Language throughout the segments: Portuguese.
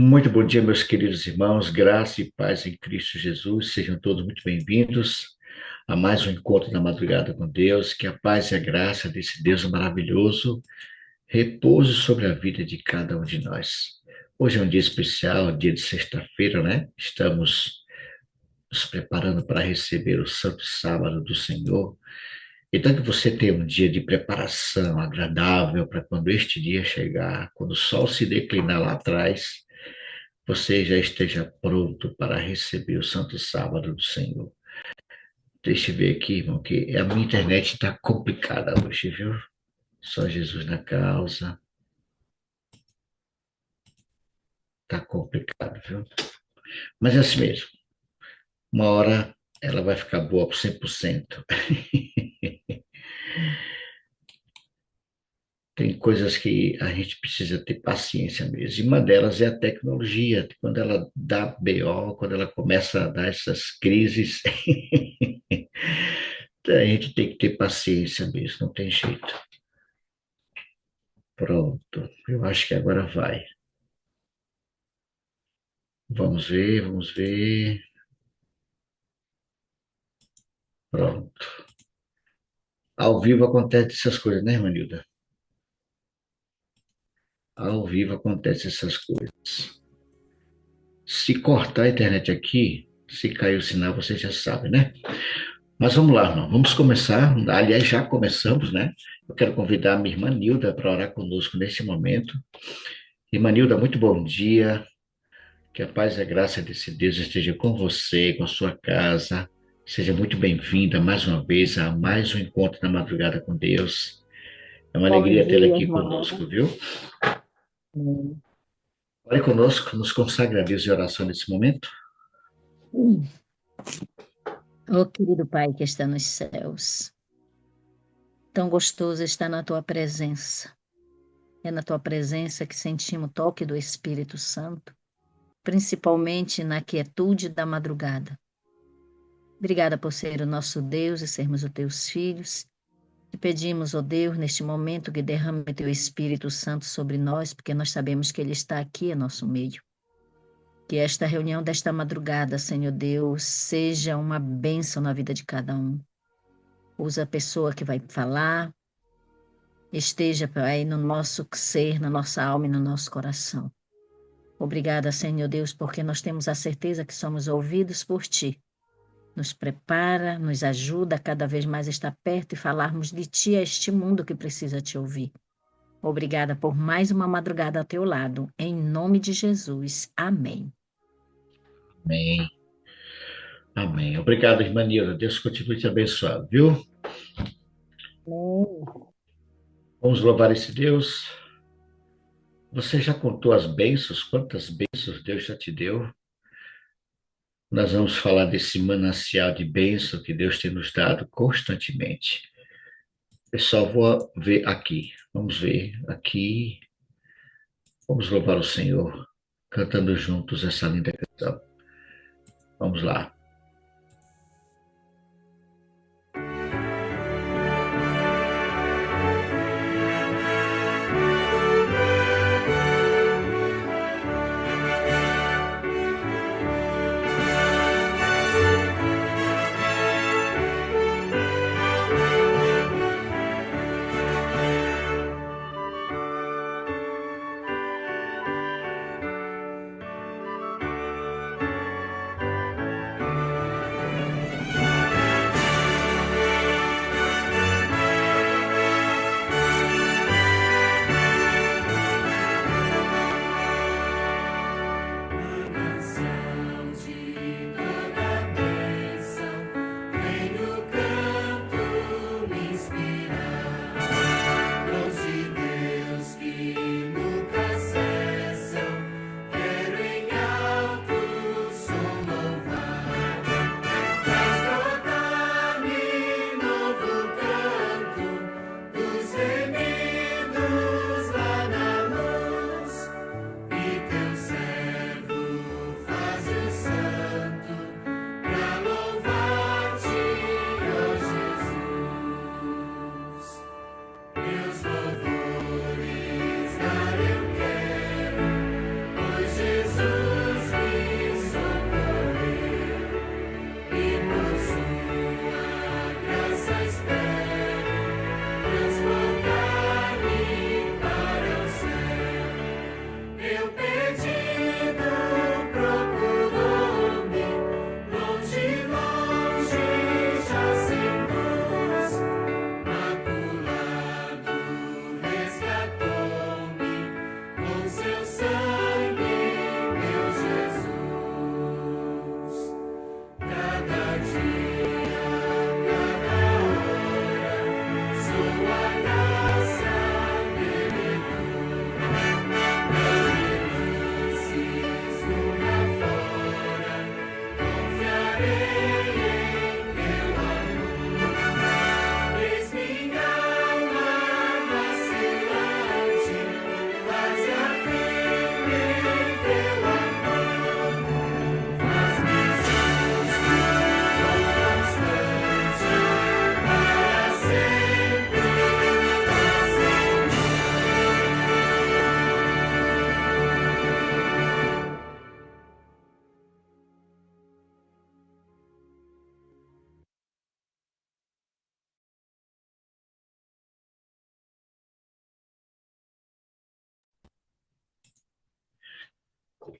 Muito bom dia, meus queridos irmãos, graça e paz em Cristo Jesus, sejam todos muito bem-vindos a mais um encontro da madrugada com Deus, que a paz e a graça desse Deus maravilhoso repouse sobre a vida de cada um de nós. Hoje é um dia especial, dia de sexta-feira, né? Estamos nos preparando para receber o Santo Sábado do Senhor. Então, que você tenha um dia de preparação agradável para quando este dia chegar, quando o sol se declinar lá atrás, você já esteja pronto para receber o Santo Sábado do Senhor. Deixa eu ver aqui, irmão, que a minha internet está complicada hoje, viu? Só Jesus na causa. Está complicado, viu? Mas é assim mesmo. Uma hora ela vai ficar boa por 100%. Tem coisas que a gente precisa ter paciência mesmo. E uma delas é a tecnologia. Quando ela dá BO, quando ela começa a dar essas crises, a gente tem que ter paciência mesmo, não tem jeito. Pronto, eu acho que agora vai. Vamos ver, vamos ver. Pronto. Ao vivo acontece essas coisas, né, Manilda? Ao vivo acontece essas coisas. Se cortar a internet aqui, se cair o sinal, você já sabe, né? Mas vamos lá, irmão. Vamos começar. Aliás, já começamos, né? Eu quero convidar a minha irmã Nilda para orar conosco nesse momento. Irmã Nilda, muito bom dia. Que a paz e a graça desse Deus esteja com você, com a sua casa. Seja muito bem-vinda mais uma vez a mais um encontro na madrugada com Deus. É uma Bom alegria tê-la dia, aqui irmão. conosco, viu? Ore conosco, nos consagre a Deus em oração nesse momento. Oh, querido Pai que está nos céus, tão gostoso estar na tua presença. É na tua presença que sentimos o toque do Espírito Santo, principalmente na quietude da madrugada. Obrigada por ser o nosso Deus e sermos os teus filhos. Te pedimos, ó Deus, neste momento que derrame o teu Espírito Santo sobre nós, porque nós sabemos que ele está aqui em nosso meio. Que esta reunião desta madrugada, Senhor Deus, seja uma bênção na vida de cada um. Usa a pessoa que vai falar, esteja aí no nosso ser, na nossa alma e no nosso coração. Obrigada, Senhor Deus, porque nós temos a certeza que somos ouvidos por Ti. Nos prepara, nos ajuda a cada vez mais estar perto e falarmos de Ti a este mundo que precisa Te ouvir. Obrigada por mais uma madrugada ao Teu lado. Em nome de Jesus. Amém. Amém. Amém. Obrigado, irmã Nilda. Deus continue te abençoando, viu? Amém. Vamos louvar esse Deus. Você já contou as bênçãos? Quantas bênçãos Deus já te deu? Nós vamos falar desse manancial de bênção que Deus tem nos dado constantemente. Eu só vou ver aqui. Vamos ver aqui. Vamos louvar o Senhor, cantando juntos essa linda canção. Vamos lá.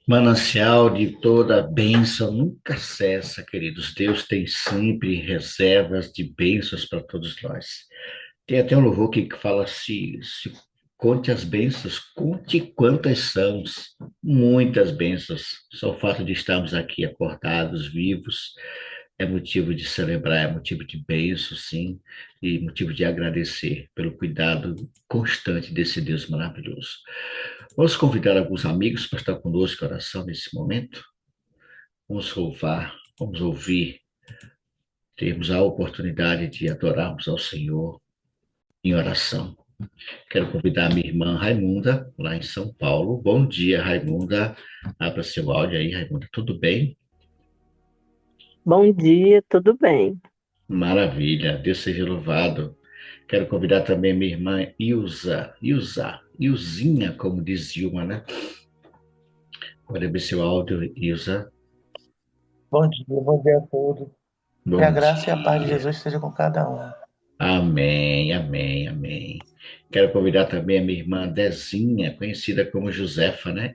Manancial de toda bênção nunca cessa, queridos. Deus tem sempre reservas de bênçãos para todos nós. Tem até um louvor que fala: se conte as bênçãos, conte quantas são. Muitas bênçãos. Só o fato de estarmos aqui acordados, vivos, é motivo de celebrar, é motivo de bênção, sim, e motivo de agradecer pelo cuidado constante desse Deus maravilhoso. Vamos convidar alguns amigos para estar conosco em oração nesse momento. Vamos louvar, vamos ouvir, termos a oportunidade de adorarmos ao Senhor em oração. Quero convidar a minha irmã Raimunda, lá em São Paulo. Bom dia, Raimunda. Abra seu áudio aí, Raimunda. Tudo bem? Bom dia, tudo bem? Maravilha. Deus seja louvado. Quero convidar também a minha irmã Ilzinha, como diz Ilma, né? Pode abrir seu áudio, Ilza. Bom dia a todos. Que a Bom graça e a paz de dia. Jesus esteja com cada um. Amém, amém, amém. Quero convidar também a minha irmã Dezinha, conhecida como Josefa, né?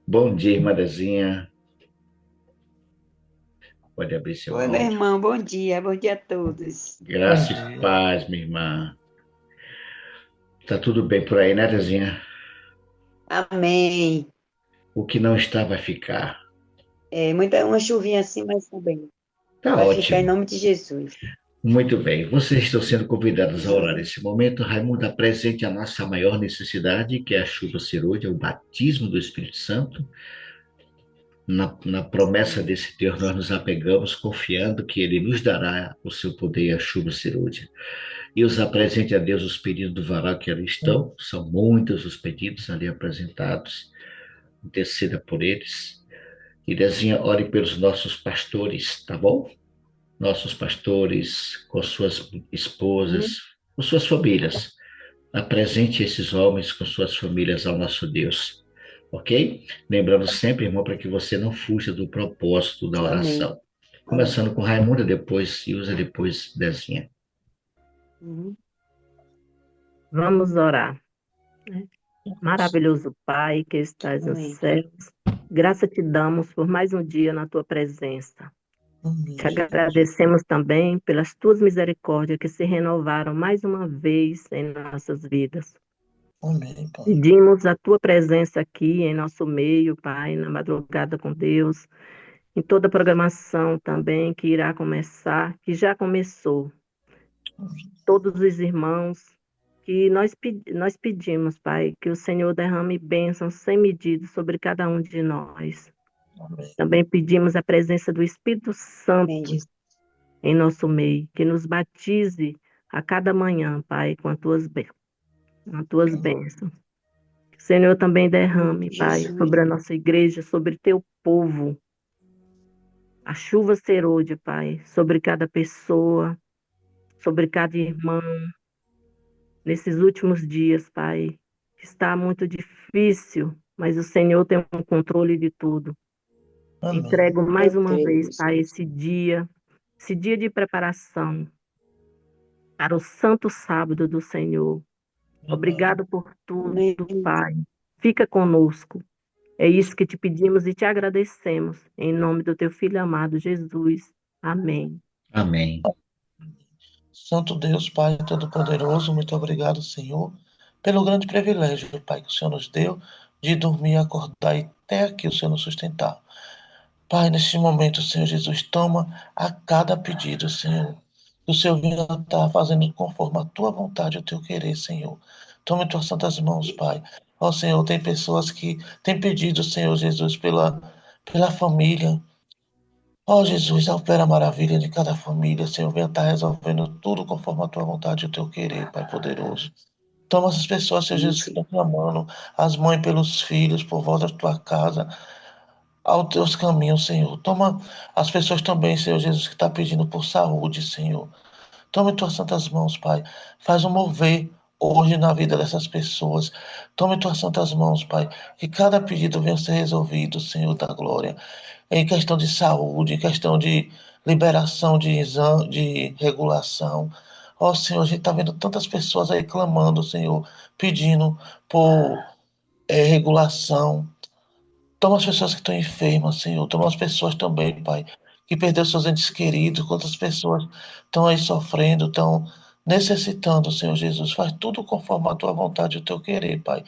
Bom dia, irmã Dezinha. Pode abrir seu Oi, meu áudio. irmão, bom dia a todos. Graça Bom e dia. paz, minha irmã. Tá tudo bem por aí, né, Dezinha? Amém. O que não está vai ficar. Uma chuvinha assim, mas tá bem. Tá Vai ficar em ótimo. nome de Jesus. Muito bem. Vocês estão sendo convidados a orar nesse momento. Raimundo, apresente a nossa maior necessidade, que é a chuva serôdia, o batismo do Espírito Santo. Na promessa desse Deus, nós nos apegamos, confiando que Ele nos dará o seu poder e a chuva serôdia. E os apresente a Deus os pedidos do varal que ali estão. São muitos os pedidos ali apresentados. Interceda por eles. E Dezinha, ore pelos nossos pastores, tá bom? Nossos pastores, com suas esposas, com suas famílias. Apresente esses homens com suas famílias ao nosso Deus. Ok? Lembrando sempre, irmão, para que você não fuja do propósito da Amém. oração. Começando com Raimunda, depois Ilza, depois Dezinha. Uhum. Vamos orar. Maravilhoso Pai que estás nos Amém. céus, graça te damos por mais um dia na tua presença. Te agradecemos também pelas tuas misericórdias que se renovaram mais uma vez em nossas vidas. Amém, Pai. Pedimos a tua presença aqui em nosso meio, Pai, na madrugada com Deus, em toda a programação também que irá começar, que já começou. Todos os irmãos, que nós pedimos, Pai, que o Senhor derrame bênçãos sem medida sobre cada um de nós. Amém. Também pedimos a presença do Espírito Santo Amém, Jesus. em nosso meio, que nos batize a cada manhã, Pai, com as tuas bênçãos. Que o Senhor também derrame, Pai, Jesus. sobre a nossa igreja, sobre teu povo, a chuva serôdia, Pai, sobre cada pessoa, sobre cada irmão, nesses últimos dias, Pai. Está muito difícil, mas o Senhor tem um controle de tudo. Amém. Entrego mais Eu uma creio, vez, Jesus. Pai, esse dia de preparação para o santo sábado do Senhor. Obrigado por Amém. tudo, Pai. Fica conosco. É isso que te pedimos e te agradecemos. Em nome do teu Filho amado, Jesus. Amém. Amém. Santo Deus, Pai Todo-Poderoso, muito obrigado, Senhor, pelo grande privilégio, Pai, que o Senhor nos deu de dormir e acordar e até aqui o Senhor nos sustentar. Pai, neste momento, Senhor Jesus, toma a cada pedido, Senhor. Que o Senhor venha estar fazendo conforme a tua vontade e o teu querer, Senhor. Toma em tuas santas mãos, Pai. Ó Senhor, tem pessoas que têm pedido, Senhor Jesus, pela família. Ó Jesus, opera a maravilha de cada família, Senhor. Venha estar resolvendo tudo conforme a tua vontade e o teu querer, Pai poderoso. Toma essas pessoas, Senhor Jesus, que estão clamando, as mães pelos filhos, por volta da tua casa, aos teus caminhos, Senhor. Toma as pessoas também, Senhor Jesus, que estão pedindo por saúde, Senhor. Toma em tuas santas mãos, Pai. Faz um mover hoje na vida dessas pessoas. Toma em tuas santas mãos, Pai. Que cada pedido venha a ser resolvido, Senhor da glória. Em questão de saúde, em questão de liberação de exame, de regulação. Ó Senhor, a gente está vendo tantas pessoas aí clamando, Senhor, pedindo por regulação. Toma as pessoas que estão enfermas, Senhor. Toma as pessoas também, Pai, que perderam seus entes queridos. Quantas pessoas estão aí sofrendo, estão necessitando, Senhor Jesus. Faz tudo conforme a tua vontade e o teu querer, Pai.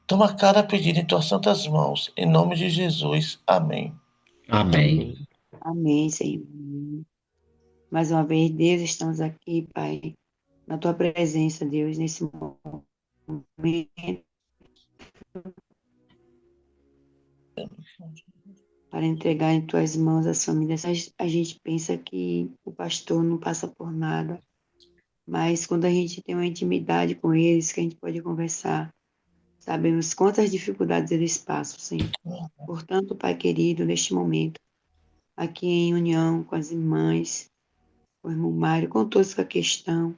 Toma cada pedido em tuas santas mãos. Em nome de Jesus. Amém. Amém. Amém. Amém, Senhor. Mais uma vez, Deus, estamos aqui, Pai, na tua presença, Deus, nesse momento, para entregar em tuas mãos as famílias. A gente pensa que o pastor não passa por nada, mas quando a gente tem uma intimidade com eles, que a gente pode conversar, sabemos quantas dificuldades eles passam, Senhor. Portanto, Pai querido, neste momento, aqui em união com as irmãs, com o irmão Mário, com todos com a questão,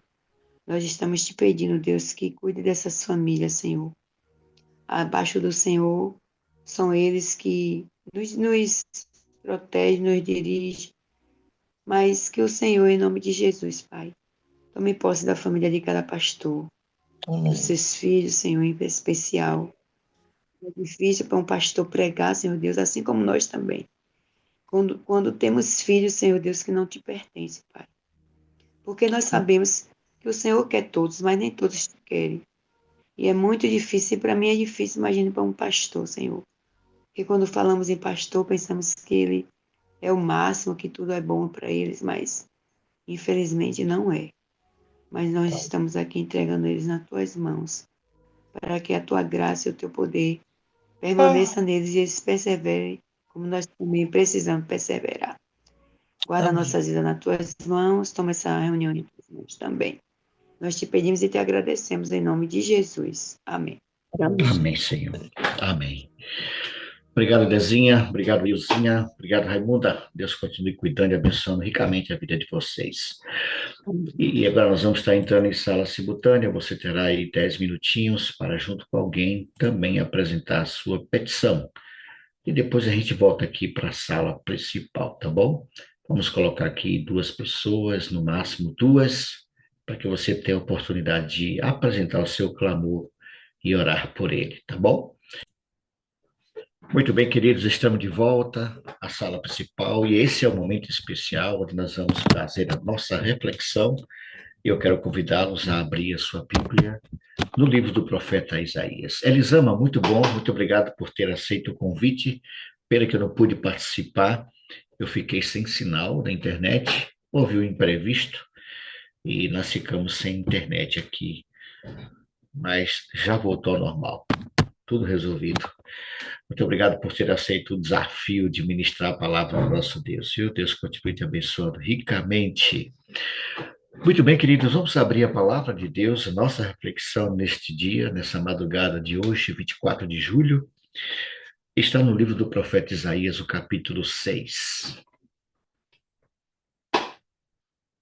nós estamos te pedindo, Deus, que cuide dessas famílias, Senhor. Abaixo do Senhor, são eles que nos protegem, nos dirigem, mas que o Senhor, em nome de Jesus, Pai, tome posse da família de cada pastor, Amém. dos seus filhos, Senhor, em especial. É difícil para um pastor pregar, Senhor Deus, assim como nós também. Quando temos filhos, Senhor Deus, que não te pertencem, Pai. Porque nós sabemos que o Senhor quer todos, mas nem todos te querem. E é muito difícil, e para mim é difícil, imagine para um pastor, Senhor. Porque quando falamos em pastor, pensamos que ele é o máximo, que tudo é bom para eles, mas infelizmente não é. Mas nós estamos aqui entregando eles nas tuas mãos, para que a tua graça e o teu poder permaneça neles e eles perseverem, como nós também precisamos perseverar. Guarda Amém. nossas vidas nas tuas mãos, toma essa reunião em tuas mãos também. Nós te pedimos e te agradecemos em nome de Jesus. Amém. Amém. Amém, Senhor. Amém. Obrigado, Dezinha. Obrigado, Ilzinha. Obrigado, Raimunda. Deus continue cuidando e abençoando ricamente a vida de vocês. E agora nós vamos estar entrando em sala simultânea. Você terá aí 10 minutinhos para, junto com alguém, também apresentar a sua petição. E depois a gente volta aqui para a sala principal, tá bom? Vamos colocar aqui 2 pessoas, no máximo 2, para que você tenha a oportunidade de apresentar o seu clamor e orar por ele, tá bom? Muito bem, queridos, estamos de volta à sala principal e esse é o momento especial onde nós vamos fazer a nossa reflexão. Eu quero convidá-los a abrir a sua Bíblia no livro do profeta Isaías. Elisama, muito bom, muito obrigado por ter aceito o convite. Pena que eu não pude participar, eu fiquei sem sinal na internet, houve um imprevisto e nós ficamos sem internet aqui, mas já voltou ao normal, tudo resolvido. Muito obrigado por ter aceito o desafio de ministrar a palavra do nosso Deus. E o Deus continue te abençoando ricamente. Muito bem, queridos, vamos abrir a palavra de Deus, a nossa reflexão neste dia, nessa madrugada de hoje, 24 de julho, está no livro do profeta Isaías, o capítulo 6.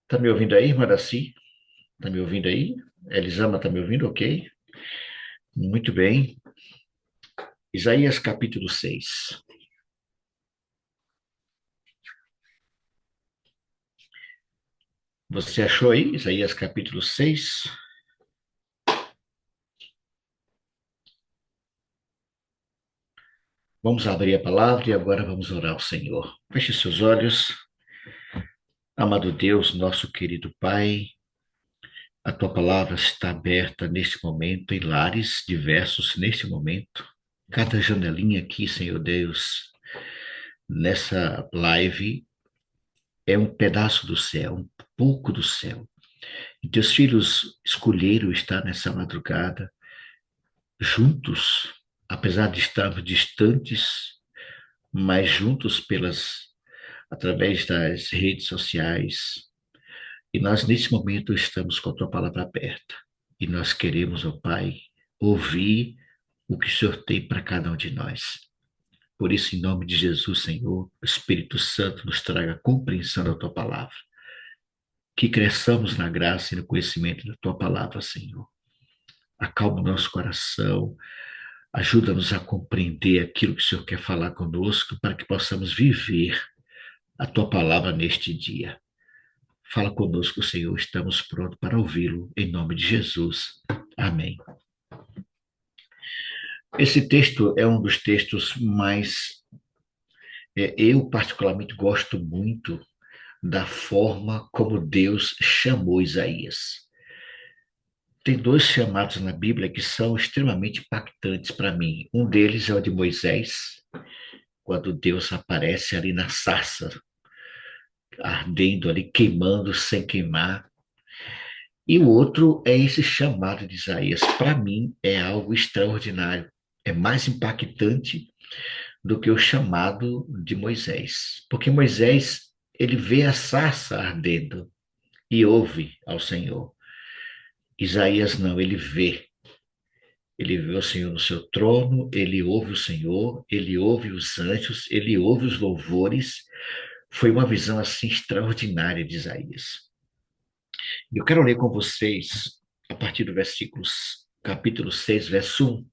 Está me ouvindo aí, irmã Daci? Está me ouvindo aí? Elisama, está me ouvindo? Ok. Muito bem. Isaías, capítulo 6. Você achou aí? Isaías, capítulo 6? Vamos abrir a palavra e agora vamos orar ao Senhor. Feche seus olhos. Amado Deus, nosso querido Pai, a tua palavra está aberta neste momento, em lares diversos neste momento. Cada janelinha aqui, Senhor Deus, nessa live é um pedaço do céu, um pouco do céu. E teus filhos escolheram estar nessa madrugada juntos, apesar de estarmos distantes, mas juntos através das redes sociais. E nós, nesse momento, estamos com a tua palavra aberta. E nós queremos, ó Pai, ouvir o que o Senhor tem para cada um de nós. Por isso, em nome de Jesus, Senhor, o Espírito Santo nos traga a compreensão da tua palavra. Que cresçamos na graça e no conhecimento da tua palavra, Senhor. Acalma o nosso coração, ajuda-nos a compreender aquilo que o Senhor quer falar conosco para que possamos viver a tua palavra neste dia. Fala conosco, Senhor, estamos prontos para ouvi-lo, em nome de Jesus. Amém. Esse texto é um dos textos mais. Eu, particularmente, gosto muito da forma como Deus chamou Isaías. Tem dois chamados na Bíblia que são extremamente impactantes para mim. Um deles é o de Moisés, quando Deus aparece ali na sarça, ardendo ali, queimando sem queimar. E o outro é esse chamado de Isaías. Para mim, é algo extraordinário. É mais impactante do que o chamado de Moisés. Porque Moisés, ele vê a sarça ardendo e ouve ao Senhor. Isaías não, ele vê. Ele vê o Senhor no seu trono, ele ouve o Senhor, ele ouve os anjos, ele ouve os louvores. Foi uma visão assim extraordinária de Isaías. Eu quero ler com vocês a partir do capítulo 6, verso 1.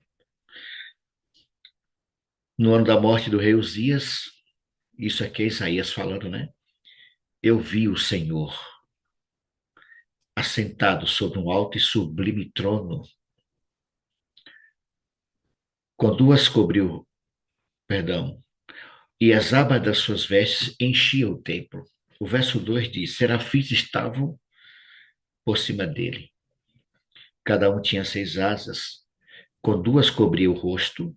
No ano da morte do rei Uzias, isso aqui é Isaías falando, né? Eu vi o Senhor assentado sobre um alto e sublime trono, com duas cobriu, perdão, e as abas das suas vestes enchiam o templo. O verso 2 diz: serafins estavam por cima dele. Cada um tinha 6 asas, com duas cobria o rosto,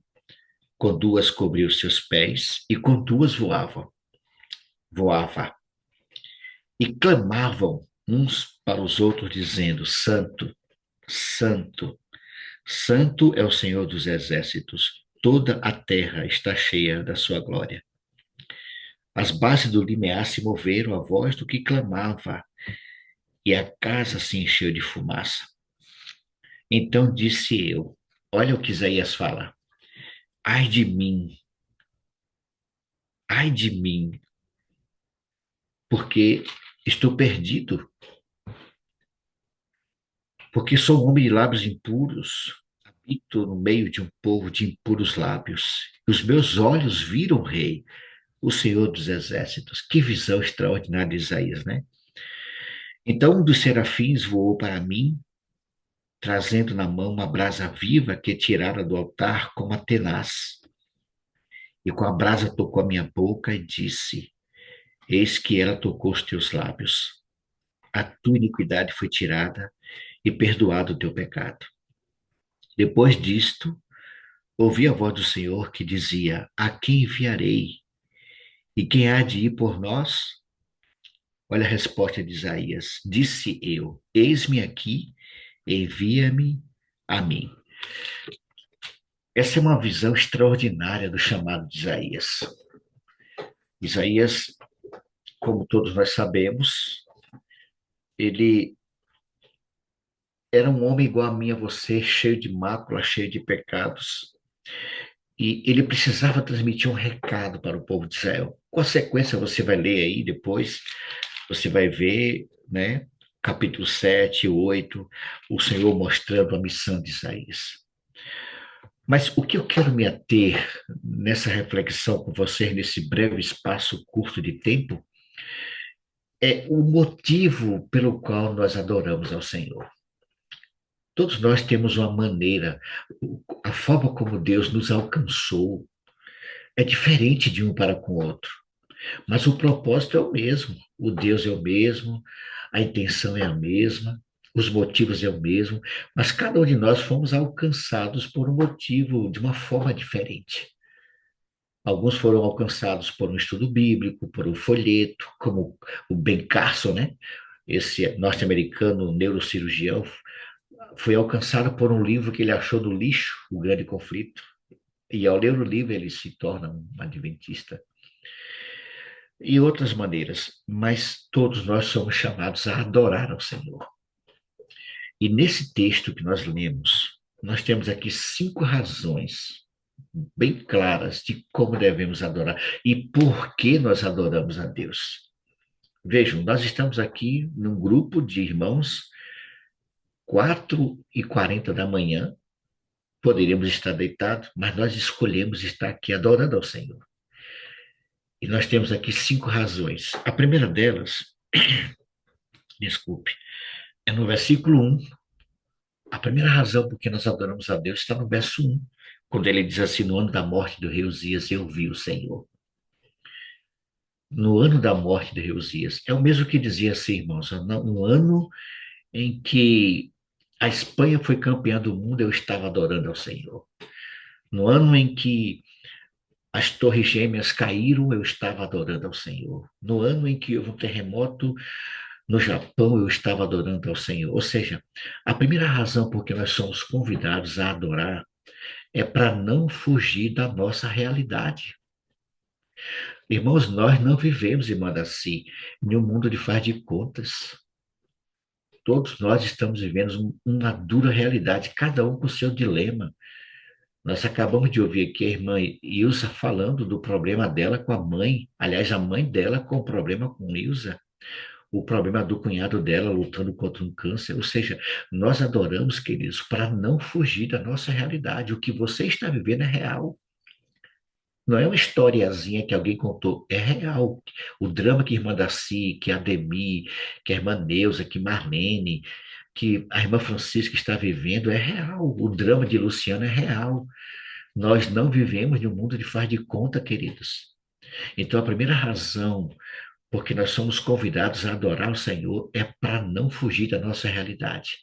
com duas cobria os seus pés, e com duas voava. E clamavam uns para os outros, dizendo: Santo, Santo, Santo é o Senhor dos exércitos, toda a terra está cheia da sua glória. As bases do limiar se moveram à voz do que clamava, e a casa se encheu de fumaça. Então disse eu: olha o que Isaías fala. Ai de mim, porque estou perdido, porque sou um homem de lábios impuros, habito no meio de um povo de impuros lábios. Os meus olhos viram o Rei, o Senhor dos Exércitos. Que visão extraordinária de Isaías, né? Então um dos serafins voou para mim, trazendo na mão uma brasa viva que tirara do altar como a tenaz. E com a brasa tocou a minha boca e disse: eis que ela tocou os teus lábios. A tua iniquidade foi tirada e perdoado o teu pecado. Depois disto, ouvi a voz do Senhor que dizia: a quem enviarei? E quem há de ir por nós? Olha a resposta de Isaías. Disse eu: eis-me aqui, envia-me a mim. Essa é uma visão extraordinária do chamado de Isaías. Isaías, como todos nós sabemos, ele era um homem igual a mim, a você, cheio de mácula, cheio de pecados. E ele precisava transmitir um recado para o povo de Israel. Com a sequência, você vai ler aí depois, você vai ver, né? Capítulo 7, 8, o Senhor mostrando a missão de Isaías. Mas o que eu quero me ater nessa reflexão com vocês, nesse breve espaço curto de tempo, é o motivo pelo qual nós adoramos ao Senhor. Todos nós temos uma maneira, a forma como Deus nos alcançou é diferente de um para com o outro, mas o propósito é o mesmo, o Deus é o mesmo, a intenção é a mesma, os motivos é o mesmo, mas cada um de nós fomos alcançados por um motivo de uma forma diferente. Alguns foram alcançados por um estudo bíblico, por um folheto, como o Ben Carson, né? Esse norte-americano neurocirurgião, foi alcançado por um livro que ele achou no lixo, O Grande Conflito, e ao ler o livro ele se torna um adventista. E outras maneiras, mas todos nós somos chamados a adorar ao Senhor. E nesse texto que nós lemos, nós temos aqui 5 razões bem claras de como devemos adorar e por que nós adoramos a Deus. Vejam, nós estamos aqui num grupo de irmãos, 4h40 da manhã, poderíamos estar deitados, mas nós escolhemos estar aqui adorando ao Senhor. E nós temos aqui 5 razões. A primeira delas, desculpe, é no versículo 1. A primeira razão por que nós adoramos a Deus está no verso 1, quando ele diz assim, no ano da morte do rei Uzias, eu vi o Senhor. No ano da morte do rei Uzias. É o mesmo que dizia assim, irmãos, no ano em que a Espanha foi campeã do mundo, eu estava adorando ao Senhor. No ano em que as torres gêmeas caíram, eu estava adorando ao Senhor. No ano em que houve um terremoto no Japão, eu estava adorando ao Senhor. Ou seja, a primeira razão por que nós somos convidados a adorar é para não fugir da nossa realidade. Irmãos, nós não vivemos, irmã Daci, em um mundo de faz de contas. Todos nós estamos vivendo uma dura realidade, cada um com o seu dilema. Nós acabamos de ouvir aqui a irmã Ilza falando do problema dela com a mãe. Aliás, a mãe dela com problema com Ilza. O problema do cunhado dela lutando contra um câncer. Ou seja, nós adoramos, queridos, para não fugir da nossa realidade. O que você está vivendo é real. Não é uma historiazinha que alguém contou, é real. O drama que a irmã Daci, que a Ademir, que a irmã Neuza, que Marlene, que a irmã Francisca está vivendo é real. O drama de Luciana é real. Nós não vivemos em um mundo de faz de conta, queridos. Então, a primeira razão porque nós somos convidados a adorar o Senhor é para não fugir da nossa realidade.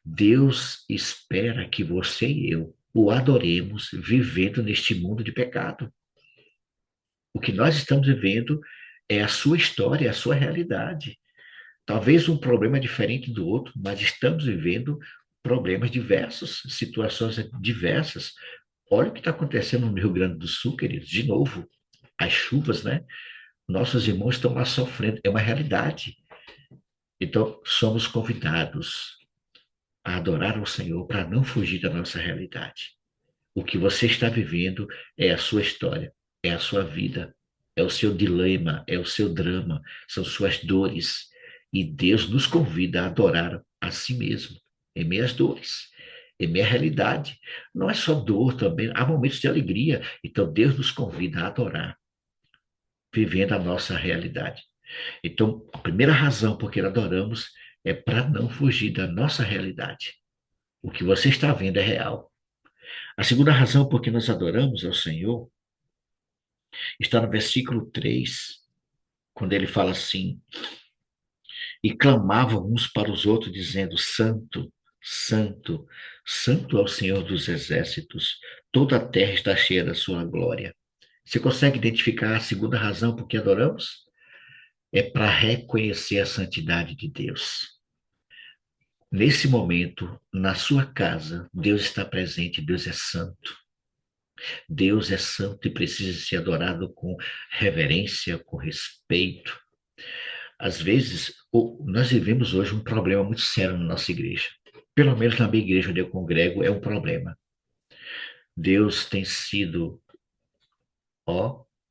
Deus espera que você e eu o adoremos vivendo neste mundo de pecado. O que nós estamos vivendo é a sua história, é a sua realidade. Talvez um problema diferente do outro, mas estamos vivendo problemas diversos, situações diversas. Olha o que está acontecendo no Rio Grande do Sul, queridos. De novo, as chuvas, né? Nossos irmãos estão lá sofrendo. É uma realidade. Então, somos convidados a adorar o Senhor para não fugir da nossa realidade. O que você está vivendo é a sua história, é a sua vida, é o seu dilema, é o seu drama, são suas dores. E Deus nos convida a adorar a si mesmo, em meio às dores, em meio à realidade. Não é só dor também, há momentos de alegria. Então Deus nos convida a adorar, vivendo a nossa realidade. Então, a primeira razão por que adoramos é para não fugir da nossa realidade. O que você está vendo é real. A segunda razão por que nós adoramos ao Senhor está no versículo 3, quando ele fala assim: e clamavam uns para os outros, dizendo: Santo, Santo, Santo é o Senhor dos exércitos, toda a terra está cheia da sua glória. Você consegue identificar a segunda razão por que adoramos? É para reconhecer a santidade de Deus. Nesse momento, na sua casa, Deus está presente, Deus é santo. Deus é santo e precisa ser adorado com reverência, com respeito. Às vezes, nós vivemos hoje um problema muito sério na nossa igreja. Pelo menos na minha igreja onde eu congrego, é um problema. Deus tem sido,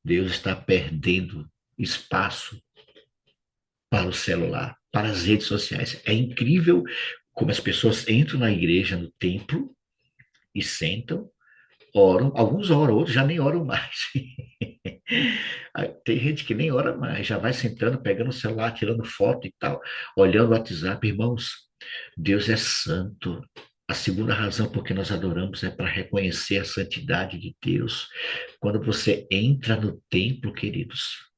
Deus está perdendo espaço para o celular, para as redes sociais. É incrível como as pessoas entram na igreja, no templo, e sentam, oram, alguns oram, outros já nem oram mais. Tem gente que nem ora mais, já vai sentando, pegando o celular, tirando foto e tal, olhando o WhatsApp. Irmãos, Deus é santo. A segunda razão por que nós adoramos é para reconhecer a santidade de Deus. Quando você entra no templo, queridos,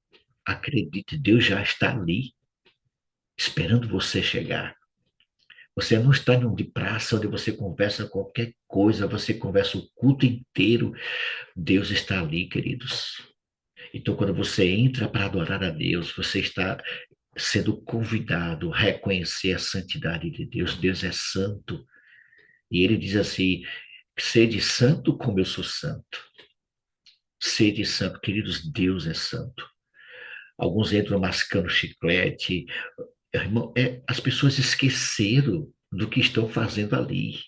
acredite, Deus já está ali, esperando você chegar. Você não está em um de praça onde você conversa qualquer coisa, você conversa o culto inteiro. Deus está ali, queridos. Então, quando você entra para adorar a Deus, você está sendo convidado a reconhecer a santidade de Deus. Deus é santo. E ele diz assim: sede santo como eu sou santo. Sede santo, queridos, Deus é santo. Alguns entram mascando chiclete. Irmão, as pessoas esqueceram do que estão fazendo ali.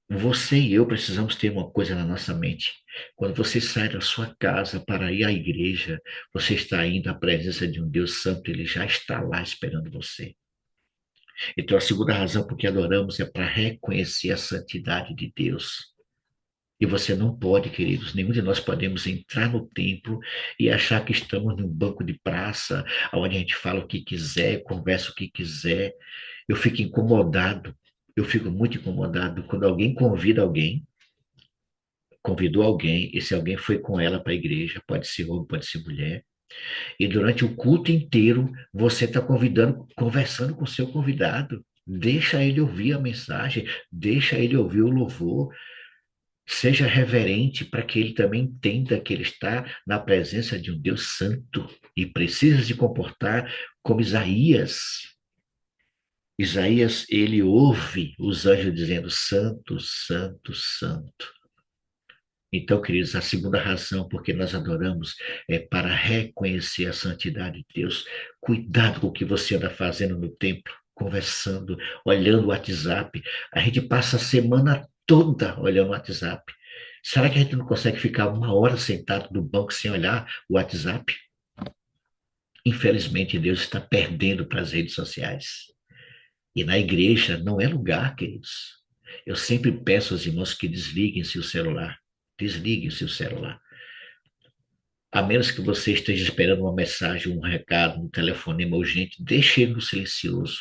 Você e eu precisamos ter uma coisa na nossa mente. Quando você sai da sua casa para ir à igreja, você está indo à presença de um Deus santo, ele já está lá esperando você. Então, a segunda razão por que adoramos é para reconhecer a santidade de Deus. E você não pode, queridos, nenhum de nós podemos entrar no templo e achar que estamos num banco de praça, onde a gente fala o que quiser, conversa o que quiser. Eu fico incomodado, eu fico muito incomodado quando alguém convida alguém convidou alguém, esse alguém foi com ela para a igreja, pode ser homem, pode ser mulher, e durante o culto inteiro você está convidando, conversando com o seu convidado. Deixa ele ouvir a mensagem, deixa ele ouvir o louvor, seja reverente para que ele também entenda que ele está na presença de um Deus santo e precisa se comportar como Isaías. Isaías, ele ouve os anjos dizendo: Santo, Santo, Santo. Então, queridos, a segunda razão porque nós adoramos é para reconhecer a santidade de Deus. Cuidado com o que você anda fazendo no templo, conversando, olhando o WhatsApp. A gente passa a semana toda olhando o WhatsApp. Será que a gente não consegue ficar uma hora sentado no banco sem olhar o WhatsApp? Infelizmente, Deus está perdendo para as redes sociais. E na igreja não é lugar, queridos. Eu sempre peço aos irmãos que desliguem seu celular. Desligue o seu celular. A menos que você esteja esperando uma mensagem, um recado, um telefonema urgente, deixe ele no silencioso.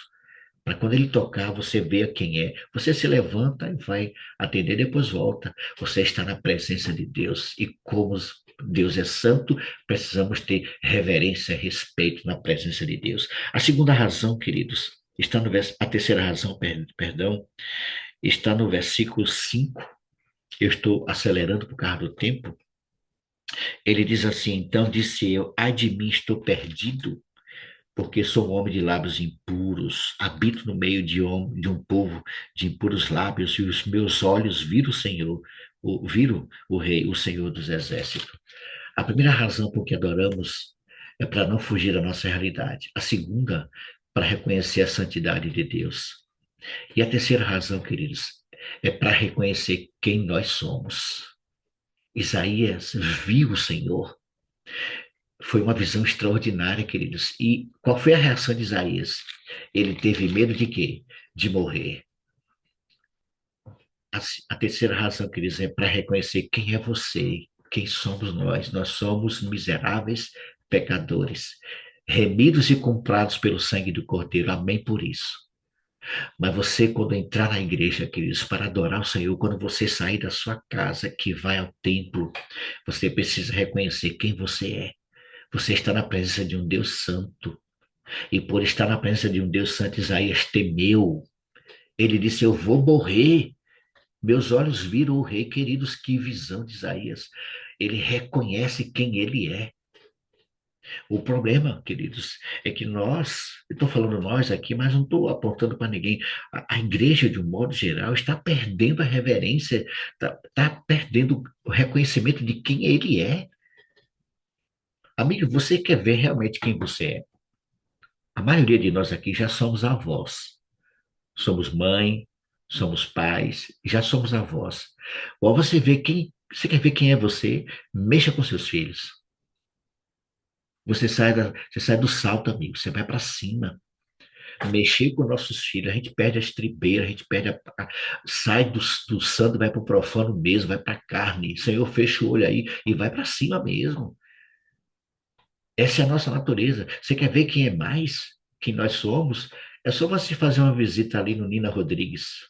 Para quando ele tocar, você ver quem é. Você se levanta e vai atender, depois volta. Você está na presença de Deus. E como Deus é santo, precisamos ter reverência e respeito na presença de Deus. A segunda razão, queridos, está no a terceira razão, perdão, está no versículo 5. Eu estou acelerando por causa do tempo. Ele diz assim: então disse eu, ai de mim, estou perdido, porque sou um homem de lábios impuros, habito no meio de um povo de impuros lábios, e os meus olhos viram o Senhor, viram o Rei, o Senhor dos Exércitos. A primeira razão por que adoramos é para não fugir da nossa realidade. A segunda, para reconhecer a santidade de Deus. E a terceira razão, queridos, é para reconhecer quem nós somos. Isaías viu o Senhor. Foi uma visão extraordinária, queridos. E qual foi a reação de Isaías? Ele teve medo de quê? De morrer. A terceira razão, queridos, é para reconhecer quem é você, quem somos nós. Nós somos miseráveis pecadores, remidos e comprados pelo sangue do Cordeiro. Amém por isso. Mas você, quando entrar na igreja, queridos, para adorar o Senhor, quando você sair da sua casa, que vai ao templo, você precisa reconhecer quem você é. Você está na presença de um Deus santo. E por estar na presença de um Deus santo, Isaías temeu. Ele disse: eu vou morrer. Meus olhos viram o rei. Queridos, que visão de Isaías. Ele reconhece quem ele é. O problema, queridos, é que nós, eu estou falando nós aqui, mas não estou apontando para ninguém. A igreja, de um modo geral, está perdendo a reverência, está perdendo o reconhecimento de quem ele é. Amigo, você quer ver realmente quem você é? A maioria de nós aqui já somos avós. Somos mãe, somos pais, já somos avós. Ou você quer ver quem é você? Mexa com seus filhos. Você sai do salto, amigo, você vai para cima. Mexer com nossos filhos, a gente perde a estribeira, a gente sai do santo, vai para o profano mesmo, vai para a carne. Senhor, fecha o olho aí e vai para cima mesmo. Essa é a nossa natureza. Você quer ver quem é mais? Quem nós somos? É só você fazer uma visita ali no Nina Rodrigues.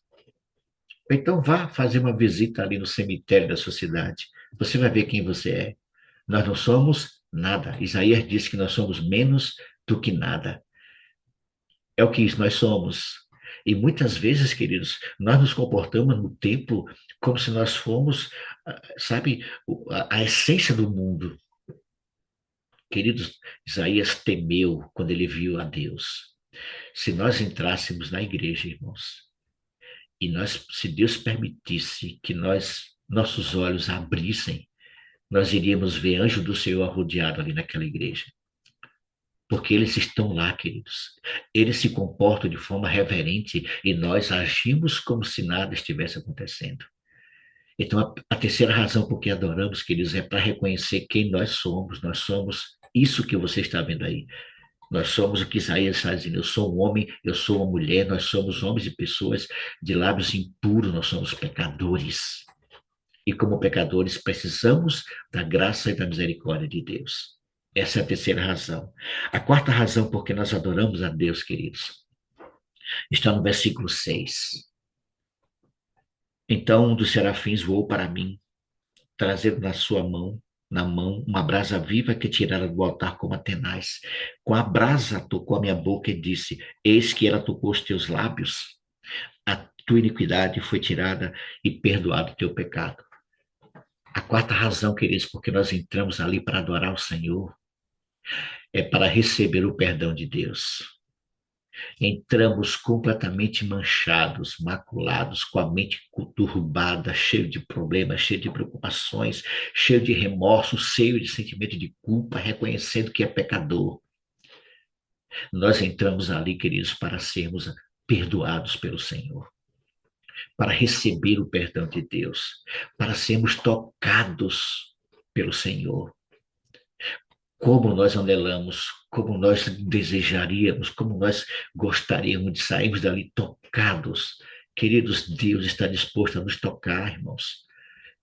Ou então vá fazer uma visita ali no cemitério da sua cidade. Você vai ver quem você é. Nós não somos nada. Isaías diz que nós somos menos do que nada. É o que nós somos. E muitas vezes, queridos, nós nos comportamos no templo como se nós fôssemos, sabe, a essência do mundo. Queridos, Isaías temeu quando ele viu a Deus. Se nós entrássemos na igreja, irmãos, e se Deus permitisse que nossos olhos abrissem, nós iríamos ver anjo do Senhor arrodeado ali naquela igreja. Porque eles estão lá, queridos. Eles se comportam de forma reverente e nós agimos como se nada estivesse acontecendo. Então, a terceira razão por que adoramos, queridos, é para reconhecer quem nós somos. Nós somos isso que você está vendo aí. Nós somos o que Isaías está dizendo: eu sou um homem, eu sou uma mulher, nós somos homens e pessoas de lábios impuros, nós somos pecadores. E como pecadores, precisamos da graça e da misericórdia de Deus. Essa é a terceira razão. A quarta razão por que nós adoramos a Deus, queridos, está no versículo 6. Então um dos serafins voou para mim trazendo na mão, uma brasa viva que tirara do altar como a tenaz. Com a brasa tocou a minha boca e disse: Eis que ela tocou os teus lábios. A tua iniquidade foi tirada e perdoado o teu pecado. A quarta razão, queridos, porque nós entramos ali para adorar o Senhor, é para receber o perdão de Deus. Entramos completamente manchados, maculados, com a mente conturbada, cheio de problemas, cheio de preocupações, cheio de remorso, cheio de sentimento de culpa, reconhecendo que é pecador. Nós entramos ali, queridos, para sermos perdoados pelo Senhor, para receber o perdão de Deus, para sermos tocados pelo Senhor. Como nós anelamos, como nós desejaríamos, como nós gostaríamos de sairmos dali tocados. Queridos, Deus está disposto a nos tocar, irmãos.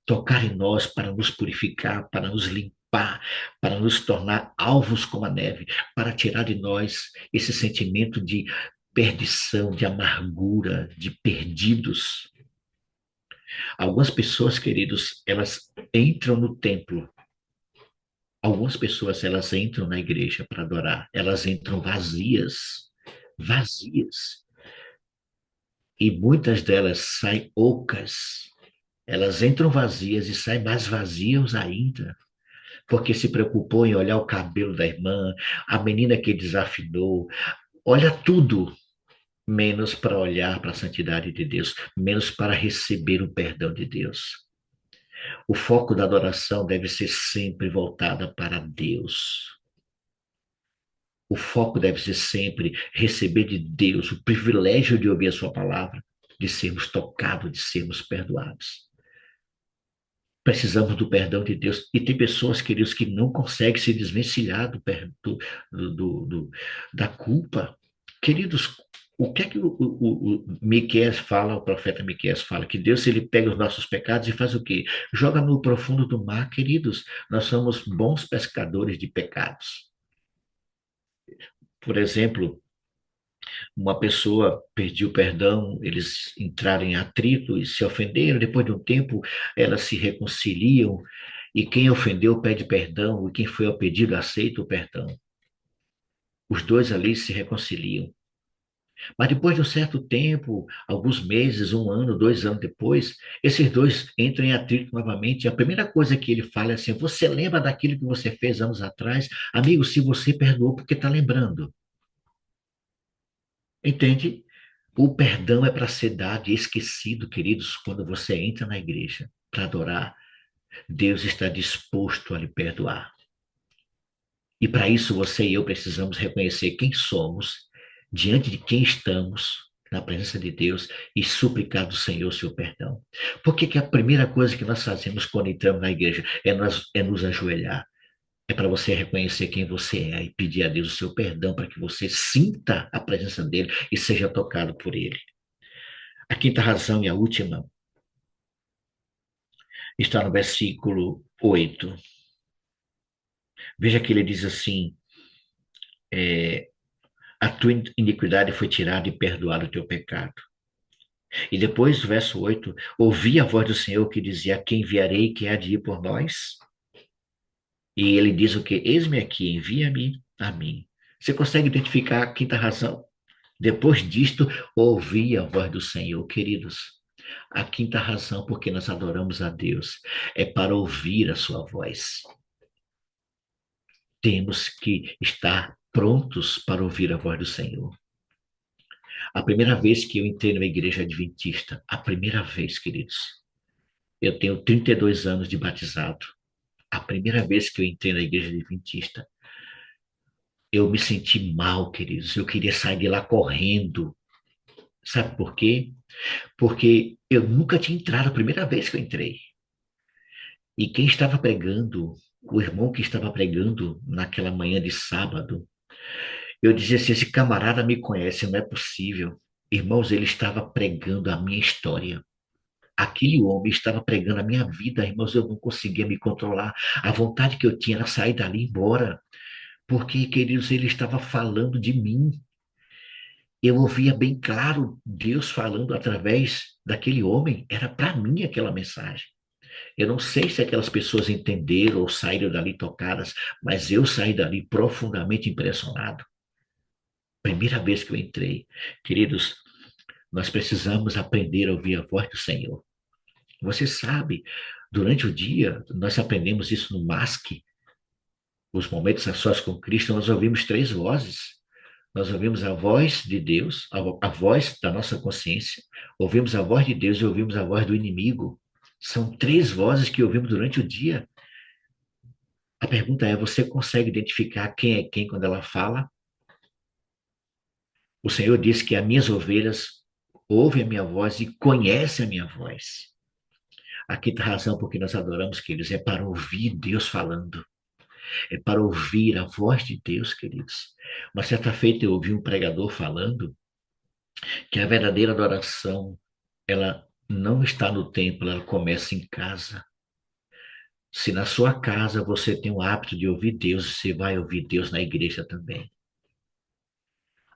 Tocar em nós para nos purificar, para nos limpar, para nos tornar alvos como a neve, para tirar de nós esse sentimento de perdição, de amargura, de perdidos. Algumas pessoas, queridos, elas entram no templo. Algumas pessoas, elas entram na igreja para adorar, elas entram vazias, vazias. E muitas delas saem ocas. Elas entram vazias e saem mais vazias ainda, porque se preocupou em olhar o cabelo da irmã, a menina que desafinou, olha tudo, menos para olhar para a santidade de Deus, menos para receber o perdão de Deus. O foco da adoração deve ser sempre voltada para Deus. O foco deve ser sempre receber de Deus o privilégio de ouvir a sua palavra, de sermos tocados, de sermos perdoados. Precisamos do perdão de Deus. E tem pessoas, queridos, que não conseguem se desvencilhar da culpa. Queridos, o que é que o Miqueias fala, o profeta Miqueias fala? Que Deus, ele pega os nossos pecados e faz o quê? Joga no profundo do mar, queridos. Nós somos bons pescadores de pecados. Por exemplo, uma pessoa pediu perdão, eles entraram em atrito e se ofenderam, depois de um tempo elas se reconciliam, e quem ofendeu pede perdão, e quem foi ao pedido aceita o perdão. Os dois ali se reconciliam. Mas depois de um certo tempo, alguns meses, 1 ano, 2 anos depois, esses dois entram em atrito novamente. E a primeira coisa que ele fala é assim: você lembra daquilo que você fez anos atrás? Amigo, se você perdoou, porque está lembrando. Entende? O perdão é para ser dado e esquecido, queridos, quando você entra na igreja para adorar. Deus está disposto a lhe perdoar. E para isso você e eu precisamos reconhecer quem somos, diante de quem estamos, na presença de Deus, e suplicar do Senhor o seu perdão. Por que a primeira coisa que nós fazemos quando entramos na igreja é nos ajoelhar? É para você reconhecer quem você é e pedir a Deus o seu perdão para que você sinta a presença dele e seja tocado por ele. A quinta razão e a última está no versículo 8. Veja que ele diz assim: a tua iniquidade foi tirada e perdoado o teu pecado. E depois, do verso 8, ouvi a voz do Senhor que dizia: quem enviarei, que há de ir por nós? E ele diz o quê? Eis-me aqui, envia-me a mim. Você consegue identificar a quinta razão? Depois disto, ouvi a voz do Senhor, queridos. A quinta razão porque nós adoramos a Deus é para ouvir a sua voz. Temos que estar prontos para ouvir a voz do Senhor. A primeira vez que eu entrei numa igreja adventista, a primeira vez, queridos, eu tenho 32 anos de batizado. A primeira vez que eu entrei na igreja adventista, eu me senti mal, queridos. Eu queria sair de lá correndo. Sabe por quê? Porque eu nunca tinha entrado, a primeira vez que eu entrei. E quem estava pregando, o irmão que estava pregando naquela manhã de sábado, eu dizia assim: esse camarada me conhece, não é possível. Irmãos, ele estava pregando a minha história. Aquele homem estava pregando a minha vida, irmãos, eu não conseguia me controlar. A vontade que eu tinha era sair dali e ir embora. Porque, queridos, ele estava falando de mim. Eu ouvia bem claro Deus falando através daquele homem. Era para mim aquela mensagem. Eu não sei se aquelas pessoas entenderam ou saíram dali tocadas, mas eu saí dali profundamente impressionado. Primeira vez que eu entrei. Queridos, nós precisamos aprender a ouvir a voz do Senhor. Você sabe, durante o dia, nós aprendemos isso no MASC, os momentos a sós com Cristo, nós ouvimos três vozes. Nós ouvimos a voz de Deus, a voz da nossa consciência, ouvimos a voz de Deus e ouvimos a voz do inimigo. São três vozes que ouvimos durante o dia. A pergunta é: você consegue identificar quem é quem quando ela fala? O Senhor disse que as minhas ovelhas ouvem a minha voz e conhecem a minha voz. A quinta razão por que nós adoramos, queridos, é para ouvir Deus falando. É para ouvir a voz de Deus, queridos. Uma certa feita eu ouvi um pregador falando que a verdadeira adoração, ela não está no templo, ela começa em casa. Se na sua casa você tem o hábito de ouvir Deus, você vai ouvir Deus na igreja também.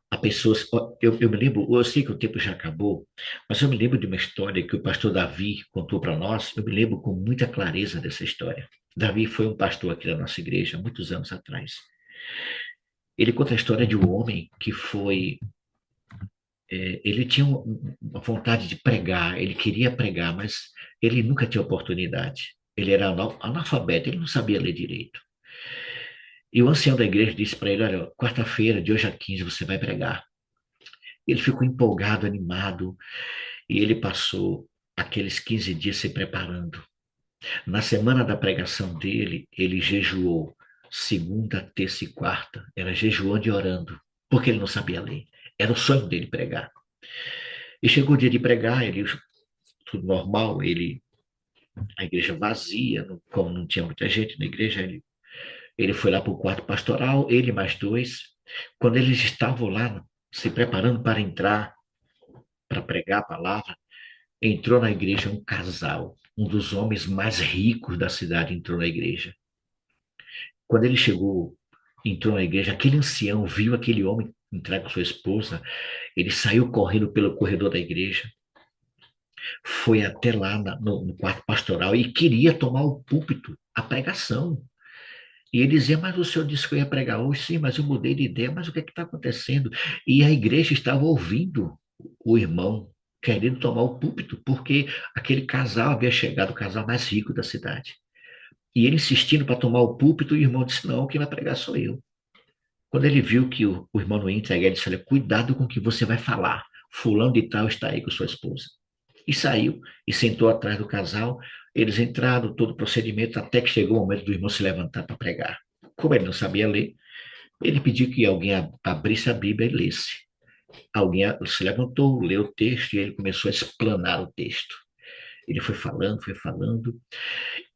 Há pessoas, eu me lembro, eu sei que o tempo já acabou, mas eu me lembro de uma história que o pastor Davi contou para nós, eu me lembro com muita clareza dessa história. Davi foi um pastor aqui da nossa igreja, muitos anos atrás. Ele conta a história de um homem que foi, ele tinha uma vontade de pregar, ele queria pregar, mas ele nunca tinha oportunidade. Ele era analfabeto, ele não sabia ler direito. E o ancião da igreja disse para ele: olha, quarta-feira, de hoje a 15, você vai pregar. Ele ficou empolgado, animado, e ele passou aqueles 15 dias se preparando. Na semana da pregação dele, ele jejuou segunda, terça e quarta. Era jejuando e orando, porque ele não sabia ler. Era o sonho dele pregar. E chegou o dia de pregar, ele, tudo normal, a igreja vazia, como não tinha muita gente na igreja, ele foi lá para o quarto pastoral, ele e mais dois. Quando eles estavam lá se preparando para entrar, para pregar a palavra, entrou na igreja um casal, um dos homens mais ricos da cidade entrou na igreja. Quando ele chegou, entrou na igreja, aquele ancião viu aquele homem entrar com sua esposa, ele saiu correndo pelo corredor da igreja, foi até lá no quarto pastoral e queria tomar o púlpito, a pregação. E ele dizia: mas o senhor disse que eu ia pregar hoje? Sim, mas eu mudei de ideia, mas o que é que está acontecendo? E a igreja estava ouvindo o irmão querendo tomar o púlpito, porque aquele casal havia chegado, o casal mais rico da cidade. E ele insistindo para tomar o púlpito, e o irmão disse: não, quem vai pregar sou eu. Quando ele viu que o irmão não ia entregar, ele disse: olha, cuidado com o que você vai falar. Fulano de tal está aí com sua esposa. E saiu e sentou atrás do casal. Eles entraram, todo o procedimento, até que chegou o momento do irmão se levantar para pregar. Como ele não sabia ler, ele pediu que alguém abrisse a Bíblia e lesse. Alguém se levantou, leu o texto e ele começou a explanar o texto. Ele foi falando,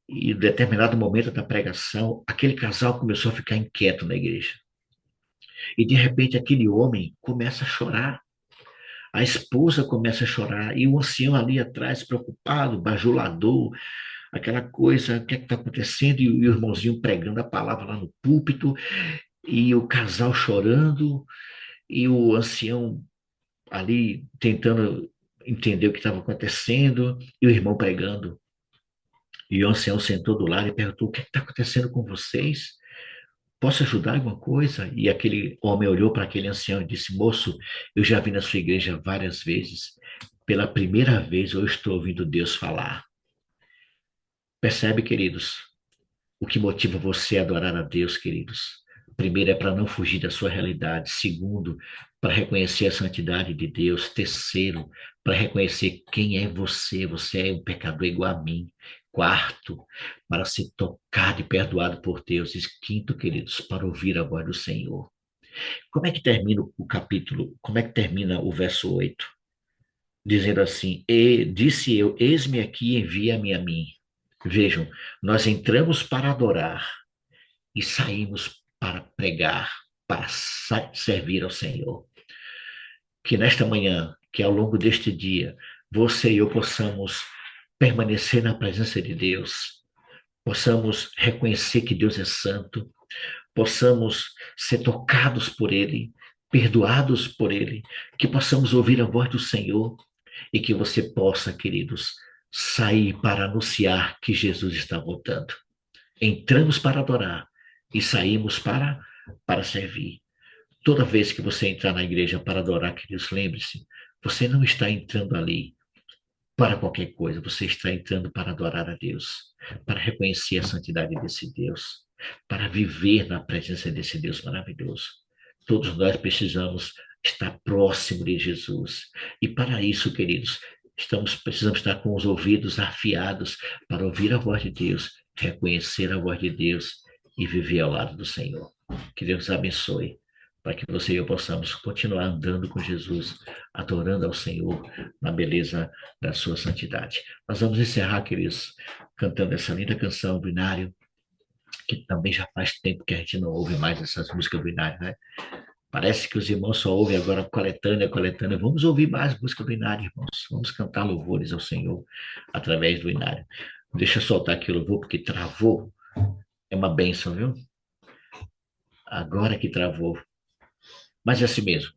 e em determinado momento da pregação, aquele casal começou a ficar inquieto na igreja. E de repente aquele homem começa a chorar. A esposa começa a chorar e o ancião ali atrás, preocupado, bajulador, aquela coisa: o que é que está acontecendo? E o irmãozinho pregando a palavra lá no púlpito, e o casal chorando, e o ancião ali tentando entender o que estava acontecendo, e o irmão pregando. E o ancião sentou do lado e perguntou: o que está acontecendo com vocês? Posso ajudar em alguma coisa? E aquele homem olhou para aquele ancião e disse: moço, eu já vim na sua igreja várias vezes. Pela primeira vez eu estou ouvindo Deus falar. Percebe, queridos, o que motiva você a adorar a Deus, queridos? Primeiro, é para não fugir da sua realidade. Segundo, para reconhecer a santidade de Deus. Terceiro, para reconhecer quem é você. Você é um pecador igual a mim. Quarto, para ser tocado e perdoado por Deus. E quinto, queridos, para ouvir a voz do Senhor. Como é que termina o capítulo? Como é que termina o verso 8? Dizendo assim: e disse eu, eis-me aqui, envia-me a mim. Vejam, nós entramos para adorar e saímos para pregar, para servir ao Senhor. Que nesta manhã, que ao longo deste dia, você e eu possamos permanecer na presença de Deus, possamos reconhecer que Deus é santo, possamos ser tocados por Ele, perdoados por Ele, que possamos ouvir a voz do Senhor e que você possa, queridos, sair para anunciar que Jesus está voltando. Entramos para adorar e saímos para servir. Toda vez que você entrar na igreja para adorar, queridos, lembre-se, você não está entrando ali para qualquer coisa, você está entrando para adorar a Deus, para reconhecer a santidade desse Deus, para viver na presença desse Deus maravilhoso. Todos nós precisamos estar próximo de Jesus. E para isso, queridos, precisamos estar com os ouvidos afiados para ouvir a voz de Deus, reconhecer a voz de Deus e viver ao lado do Senhor. Que Deus abençoe, para que você e eu possamos continuar andando com Jesus, adorando ao Senhor na beleza da sua santidade. Nós vamos encerrar, queridos, cantando essa linda canção do Inário, que também já faz tempo que a gente não ouve mais essas músicas do Inário, né? Parece que os irmãos só ouvem agora coletânea, coletânea. Vamos ouvir mais música do Inário, irmãos. Vamos cantar louvores ao Senhor através do Inário. Deixa eu soltar aqui o louvor, porque travou. É uma bênção, viu? Agora que travou. Mas é assim mesmo.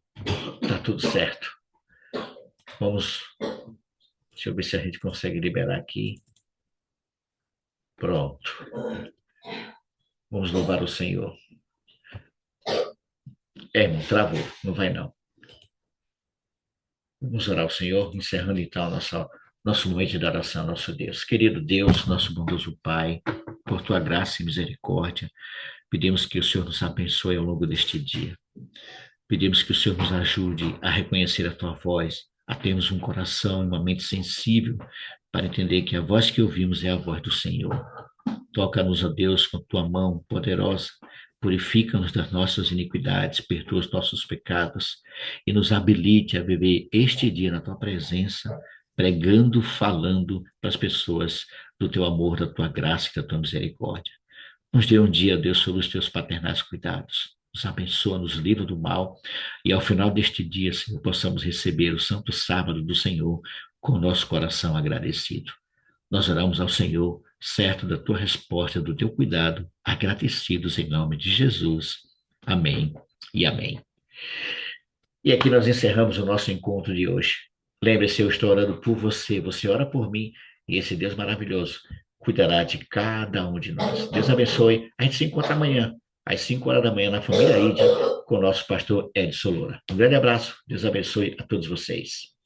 Tá tudo certo. Vamos. Deixa eu ver se a gente consegue liberar aqui. Pronto. Vamos louvar o Senhor. Irmão, travou. Não vai não. Vamos orar ao Senhor, encerrando então nosso momento de adoração ao nosso Deus. Querido Deus, nosso bondoso Pai, por tua graça e misericórdia, pedimos que o Senhor nos abençoe ao longo deste dia. Pedimos que o Senhor nos ajude a reconhecer a tua voz, a termos um coração e uma mente sensível para entender que a voz que ouvimos é a voz do Senhor. Toca-nos, ó Deus, com tua mão poderosa, purifica-nos das nossas iniquidades, perdoa os nossos pecados e nos habilite a viver este dia na tua presença, pregando, falando para as pessoas do teu amor, da tua graça e da tua misericórdia. Nos dê um dia, Deus, sob os teus paternais cuidados. Nos abençoa, nos livra do mal e ao final deste dia, Senhor, possamos receber o santo sábado do Senhor com o nosso coração agradecido. Nós oramos ao Senhor, certo da tua resposta, do teu cuidado, agradecidos em nome de Jesus. Amém e amém. E aqui nós encerramos o nosso encontro de hoje. Lembre-se, eu estou orando por você, você ora por mim, e esse Deus maravilhoso cuidará de cada um de nós. Deus abençoe. A gente se encontra amanhã, às 5 horas da manhã, na Família Ide, com o nosso pastor Edson Loura. Um grande abraço, Deus abençoe a todos vocês.